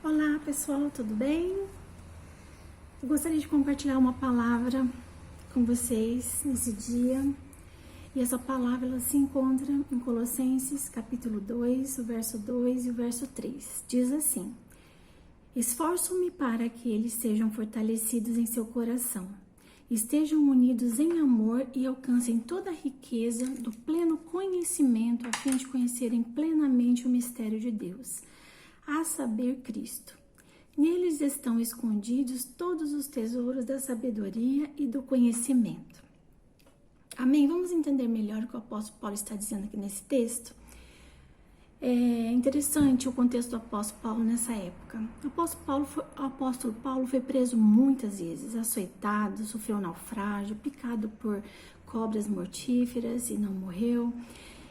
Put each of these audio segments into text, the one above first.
Olá pessoal, tudo bem? Eu gostaria de compartilhar uma palavra com vocês nesse dia. E essa palavra ela se encontra em Colossenses capítulo 2, o verso 2 e o verso 3. Diz assim: Esforço-me para que eles sejam fortalecidos em seu coração, estejam unidos em amor e alcancem toda a riqueza do pleno conhecimento, a fim de conhecerem plenamente o mistério de Deus, a saber, Cristo. Neles estão escondidos todos os tesouros da sabedoria e do conhecimento. Amém? Vamos entender melhor o que o apóstolo Paulo está dizendo aqui nesse texto? É interessante o contexto do apóstolo Paulo nessa época. O apóstolo Paulo foi preso muitas vezes, açoitado, sofreu naufrágio, picado por cobras mortíferas e não morreu.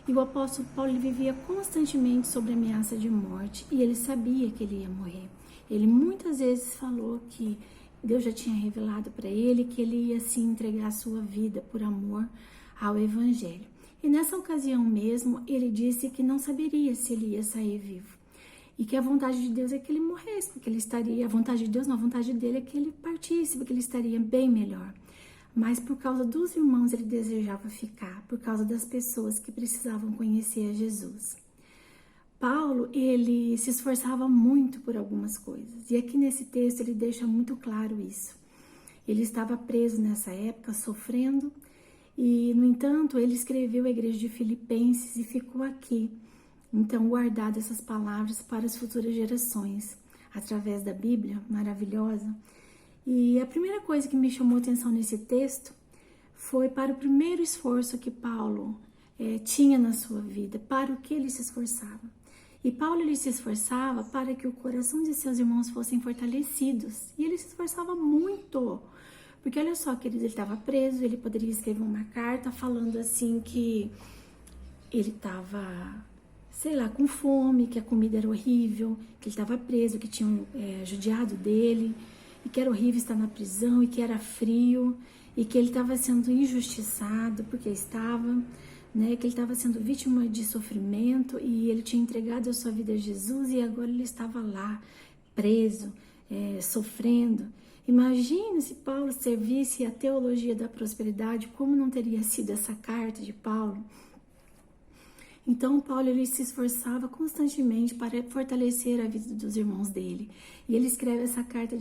E o apóstolo Paulo ele vivia constantemente sob ameaça de morte e ele sabia que ele ia morrer. Ele muitas vezes falou que Deus já tinha revelado para ele que ele ia se entregar a sua vida por amor ao Evangelho. E nessa ocasião mesmo, ele disse que não saberia se ele ia sair vivo. E que a vontade de Deus é que ele morresse, porque ele estaria... A vontade de Deus, não, a vontade dele é que ele partisse, porque ele estaria bem melhor. Mas por causa dos irmãos ele desejava ficar, por causa das pessoas que precisavam conhecer a Jesus. Paulo, ele se esforçava muito por algumas coisas, e aqui nesse texto ele deixa muito claro isso. Ele estava preso nessa época, sofrendo, e no entanto ele escreveu a igreja de Filipenses e ficou aqui. Então guardado essas palavras para as futuras gerações, através da Bíblia maravilhosa. E a primeira coisa que me chamou a atenção nesse texto foi para o primeiro esforço que Paulo tinha na sua vida, para o que ele se esforçava. E Paulo ele se esforçava para que o coração de seus irmãos fossem fortalecidos. E ele se esforçava muito. Porque olha só, queridos, ele estava preso, ele poderia escrever uma carta falando assim que ele estava, sei lá, com fome, que a comida era horrível, que ele estava preso, que tinham judiado dele, e que era horrível estar na prisão, e que era frio, e que ele estava sendo injustiçado porque estava... que ele estava sendo vítima de sofrimento e ele tinha entregado a sua vida a Jesus e agora ele estava lá, preso, sofrendo. Imagine se Paulo servisse a teologia da prosperidade, como não teria sido essa carta de Paulo. Então Paulo ele se esforçava constantemente para fortalecer a vida dos irmãos dele. E ele escreve essa carta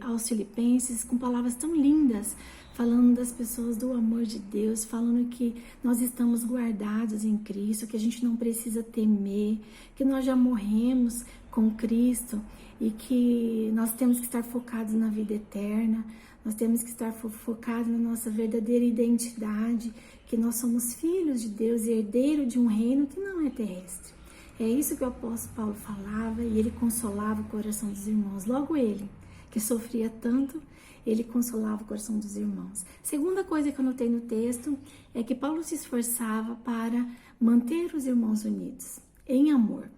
aos Filipenses com palavras tão lindas, falando das pessoas, do amor de Deus, falando que nós estamos guardados em Cristo, que a gente não precisa temer, que nós já morremos com Cristo e que nós temos que estar focados na vida eterna, nós temos que estar focados na nossa verdadeira identidade, que nós somos filhos de Deus e herdeiro de um reino que não é terrestre. É isso que o apóstolo Paulo falava e ele consolava o coração dos irmãos. Logo ele, que sofria tanto, ele consolava o coração dos irmãos. Segunda coisa que eu notei no texto é que Paulo se esforçava para manter os irmãos unidos, em amor,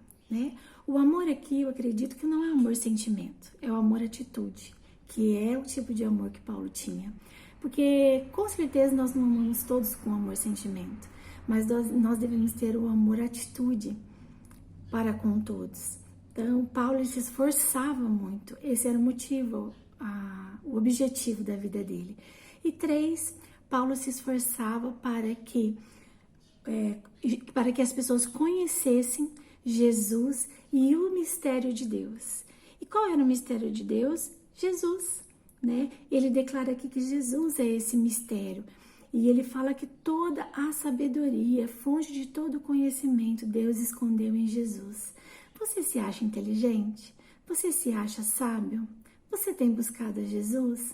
O amor aqui, eu acredito que não é amor-sentimento, é o amor-atitude, que é o tipo de amor que Paulo tinha. Porque, com certeza, nós não amamos todos com amor-sentimento, mas nós devemos ter o amor-atitude para com todos. Então, Paulo se esforçava muito, esse era o motivo, o objetivo da vida dele. E 3, Paulo se esforçava para que as pessoas conhecessem Jesus e o mistério de Deus. E qual era o mistério de Deus? Jesus, Ele declara aqui que Jesus é esse mistério. E ele fala que toda a sabedoria, fonte de todo o conhecimento, Deus escondeu em Jesus. Você se acha inteligente? Você se acha sábio? Você tem buscado a Jesus?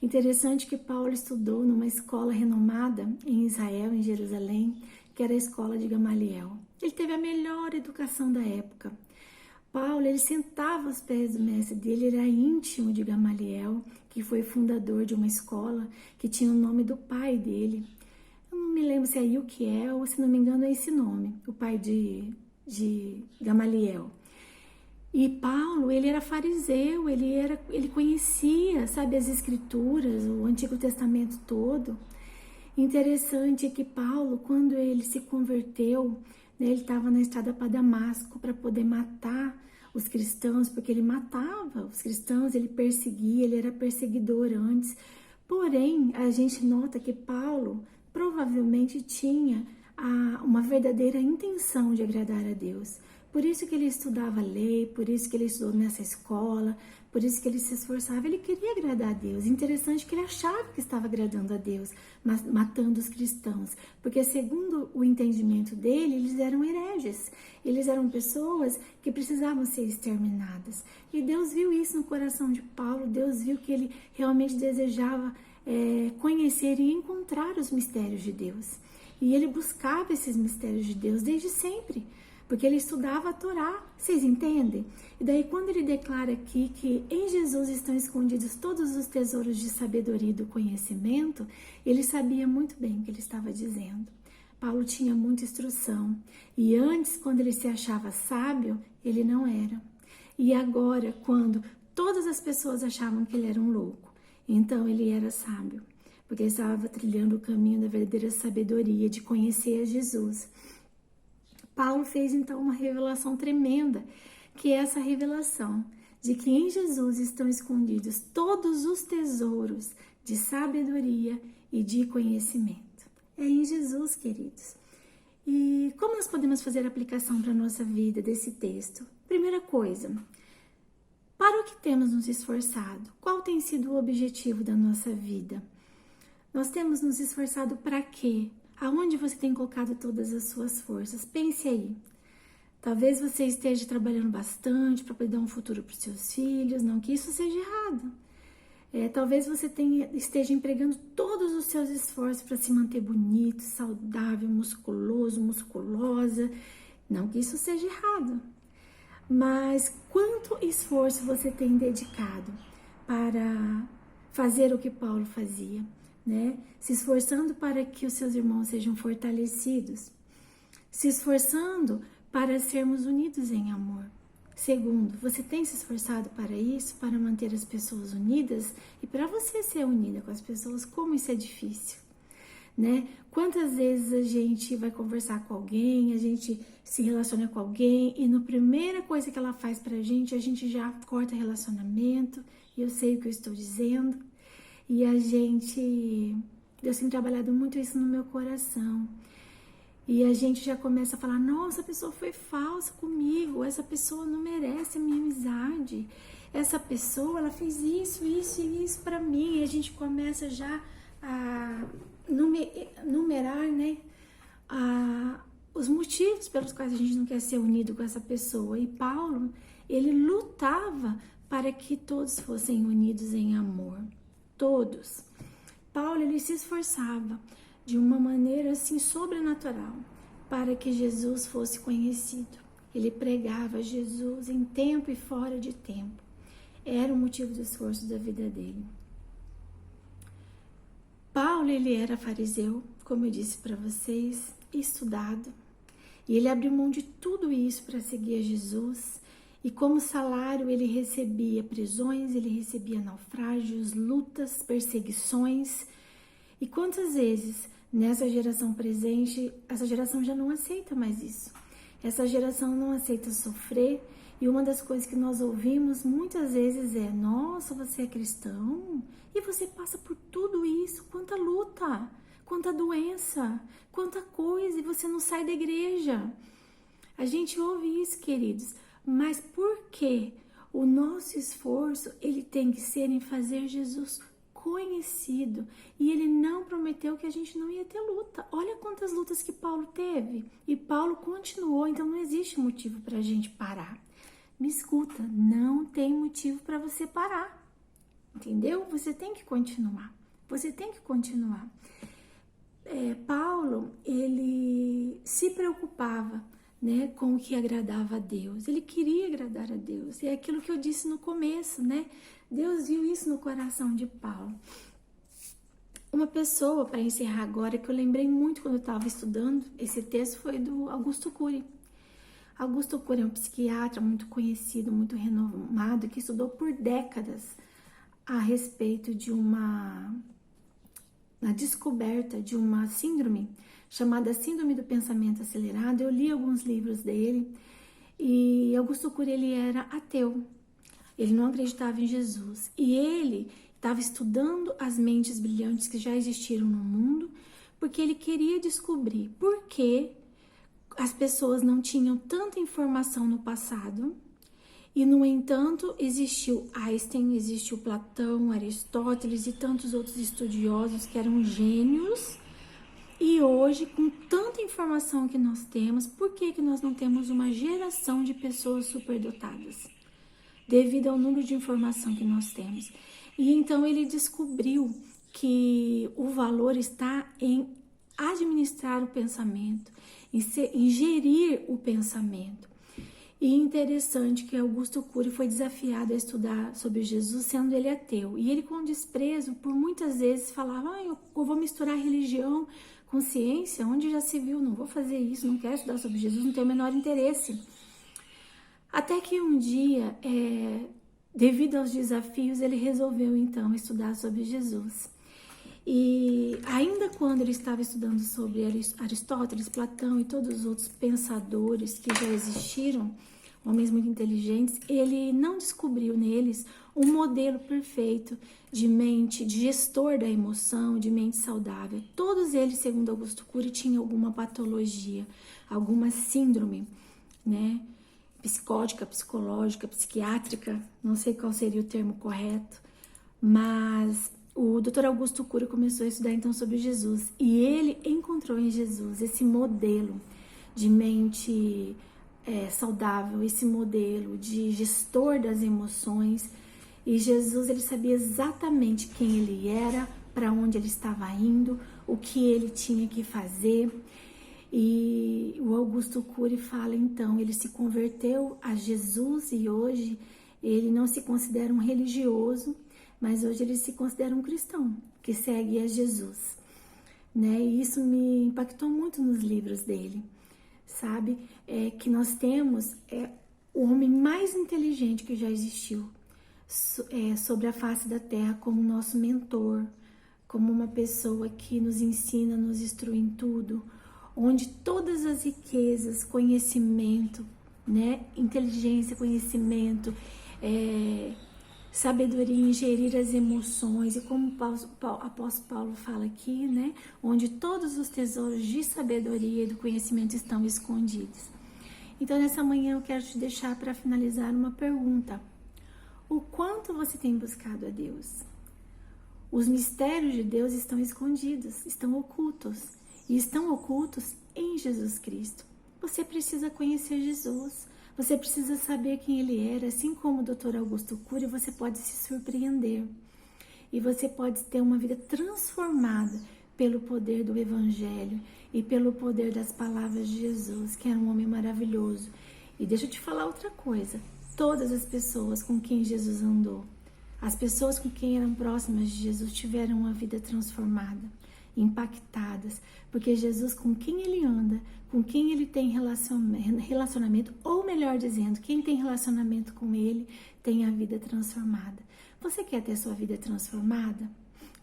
Interessante que Paulo estudou numa escola renomada em Israel, em Jerusalém, que era a escola de Gamaliel. Ele teve a melhor educação da época. Paulo, ele sentava aos pés do mestre dele, ele era íntimo de Gamaliel, que foi fundador de uma escola que tinha o nome do pai dele. Eu não me lembro se é Ilquiel ou, se não me engano, é esse nome, o pai de Gamaliel. E Paulo, ele era fariseu, ele conhecia, as escrituras, o Antigo Testamento todo. Interessante é que Paulo, quando ele se converteu, ele estava na estrada para Damasco para poder matar os cristãos, porque ele matava os cristãos, ele perseguia, ele era perseguidor antes. Porém, a gente nota que Paulo provavelmente tinha uma verdadeira intenção de agradar a Deus. Por isso que ele estudava a lei, por isso que ele estudou nessa escola, por isso que ele se esforçava, ele queria agradar a Deus. Interessante que ele achava que estava agradando a Deus, mas matando os cristãos, porque segundo o entendimento dele, eles eram hereges, eles eram pessoas que precisavam ser exterminadas. E Deus viu isso no coração de Paulo, Deus viu que ele realmente desejava conhecer e encontrar os mistérios de Deus. E ele buscava esses mistérios de Deus desde sempre, porque ele estudava a Torá, vocês entendem? E daí quando ele declara aqui que em Jesus estão escondidos todos os tesouros de sabedoria e do conhecimento, ele sabia muito bem o que ele estava dizendo. Paulo tinha muita instrução, e antes, quando ele se achava sábio, ele não era. E agora, quando todas as pessoas achavam que ele era um louco, então ele era sábio, porque ele estava trilhando o caminho da verdadeira sabedoria, de conhecer a Jesus. Paulo fez então uma revelação tremenda, que é essa revelação de que em Jesus estão escondidos todos os tesouros de sabedoria e de conhecimento. É em Jesus, queridos. E como nós podemos fazer a aplicação para a nossa vida desse texto? Primeira coisa, para o que temos nos esforçado? Qual tem sido o objetivo da nossa vida? Nós temos nos esforçado para quê? Aonde você tem colocado todas as suas forças? Pense aí. Talvez você esteja trabalhando bastante para poder dar um futuro para os seus filhos, não que isso seja errado. Talvez você esteja empregando todos os seus esforços para se manter bonito, saudável, musculoso, musculosa, não que isso seja errado. Mas quanto esforço você tem dedicado para fazer o que Paulo fazia? Se esforçando para que os seus irmãos sejam fortalecidos, se esforçando para sermos unidos em amor. Segundo, você tem se esforçado para isso, para manter as pessoas unidas e para você ser unida com as pessoas, como isso é difícil, Quantas vezes a gente vai conversar com alguém, a gente se relaciona com alguém e na primeira coisa que ela faz pra gente, a gente já corta relacionamento, e eu sei o que eu estou dizendo. E Deus tem trabalhado muito isso no meu coração. E a gente já começa a falar, nossa, essa pessoa foi falsa comigo, essa pessoa não merece a minha amizade, essa pessoa, ela fez isso, isso e isso pra mim. E a gente começa já a numerar, os motivos pelos quais a gente não quer ser unido com essa pessoa. E Paulo, ele lutava para que todos fossem unidos em amor. Todos. Paulo, ele se esforçava de uma maneira assim sobrenatural para que Jesus fosse conhecido. Ele pregava Jesus em tempo e fora de tempo. Era o motivo do esforço da vida dele. Paulo, ele era fariseu, como eu disse para vocês, estudado. E ele abriu mão de tudo isso para seguir a Jesus. E como salário ele recebia prisões, ele recebia naufrágios, lutas, perseguições. E quantas vezes nessa geração presente, essa geração já não aceita mais isso. Essa geração não aceita sofrer. E uma das coisas que nós ouvimos muitas vezes é, nossa, você é cristão e você passa por tudo isso, quanta luta, quanta doença, quanta coisa, e você não sai da igreja. A gente ouve isso, queridos. Mas por que o nosso esforço ele tem que ser em fazer Jesus conhecido? E ele não prometeu que a gente não ia ter luta. Olha quantas lutas que Paulo teve. E Paulo continuou, então não existe motivo para a gente parar. Me escuta, não tem motivo para você parar. Entendeu? Você tem que continuar. Você tem que continuar. Paulo, ele se preocupava com o que agradava a Deus. Ele queria agradar a Deus. E é aquilo que eu disse no começo, Deus viu isso no coração de Paulo. Uma pessoa, para encerrar agora, que eu lembrei muito quando eu estava estudando esse texto, foi do Augusto Cury. Augusto Cury é um psiquiatra muito conhecido, muito renomado, que estudou por décadas a respeito de na descoberta de uma síndrome chamada Síndrome do Pensamento Acelerado. Eu li alguns livros dele E Augusto Cury, ele era ateu, ele não acreditava em Jesus. E ele estava estudando as mentes brilhantes que já existiram no mundo, porque ele queria descobrir por que as pessoas não tinham tanta informação no passado. E, no entanto, existiu Einstein, existiu Platão, Aristóteles e tantos outros estudiosos que eram gênios. E hoje, com tanta informação que nós temos, por que nós não temos uma geração de pessoas superdotadas? Devido ao número de informação que nós temos. E então ele descobriu que o valor está em administrar o pensamento, em gerir o pensamento. E interessante que Augusto Cury foi desafiado a estudar sobre Jesus, sendo ele ateu. E ele, com desprezo, por muitas vezes falava: eu vou misturar religião com ciência, onde já se viu, não vou fazer isso, não quero estudar sobre Jesus, não tenho o menor interesse. Até que um dia, devido aos desafios, ele resolveu então estudar sobre Jesus. E ainda quando ele estava estudando sobre Aristóteles, Platão e todos os outros pensadores que já existiram, homens muito inteligentes, ele não descobriu neles um modelo perfeito de mente, de gestor da emoção, de mente saudável. Todos eles, segundo Augusto Cury, tinham alguma patologia, alguma síndrome, né? Psicótica, psicológica, psiquiátrica, não sei qual seria o termo correto, mas o Dr. Augusto Cury começou a estudar então sobre Jesus e ele encontrou em Jesus esse modelo de mente saudável, esse modelo de gestor das emoções. E Jesus, ele sabia exatamente quem ele era, para onde ele estava indo, o que ele tinha que fazer. E o Augusto Cury fala então, ele se converteu a Jesus e hoje ele não se considera um religioso, mas hoje ele se considera um cristão que segue a Jesus, né? E isso me impactou muito nos livros dele, sabe? Que nós temos o homem mais inteligente que já existiu sobre a face da terra como nosso mentor, como uma pessoa que nos ensina, nos instrui em tudo, onde todas as riquezas, conhecimento, né? Inteligência, conhecimento, sabedoria em gerir as emoções, e como o apóstolo Paulo fala aqui, né? Onde todos os tesouros de sabedoria e do conhecimento estão escondidos. Então, nessa manhã eu quero te deixar para finalizar uma pergunta. O quanto você tem buscado a Deus? Os mistérios de Deus estão escondidos, estão ocultos, e estão ocultos em Jesus Cristo. Você precisa conhecer Jesus, você precisa saber quem ele era, assim como o Dr. Augusto Cury, você pode se surpreender. E você pode ter uma vida transformada pelo poder do Evangelho e pelo poder das palavras de Jesus, que era um homem maravilhoso. E deixa eu te falar outra coisa, todas as pessoas com quem Jesus andou, as pessoas com quem eram próximas de Jesus tiveram uma vida transformada, impactadas, porque Jesus, com quem ele anda, com quem ele tem relacionamento, ou melhor dizendo, quem tem relacionamento com ele, tem a vida transformada. Você quer ter sua vida transformada?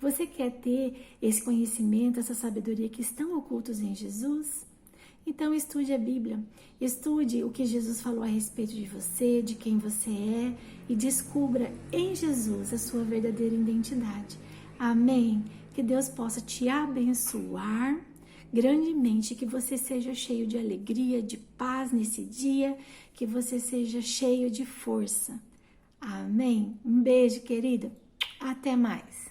Você quer ter esse conhecimento, essa sabedoria que estão ocultos em Jesus? Então estude a Bíblia, estude o que Jesus falou a respeito de você, de quem você é, e descubra em Jesus a sua verdadeira identidade. Amém? Que Deus possa te abençoar grandemente, que você seja cheio de alegria, de paz nesse dia, que você seja cheio de força. Amém? Um beijo, querida. Até mais.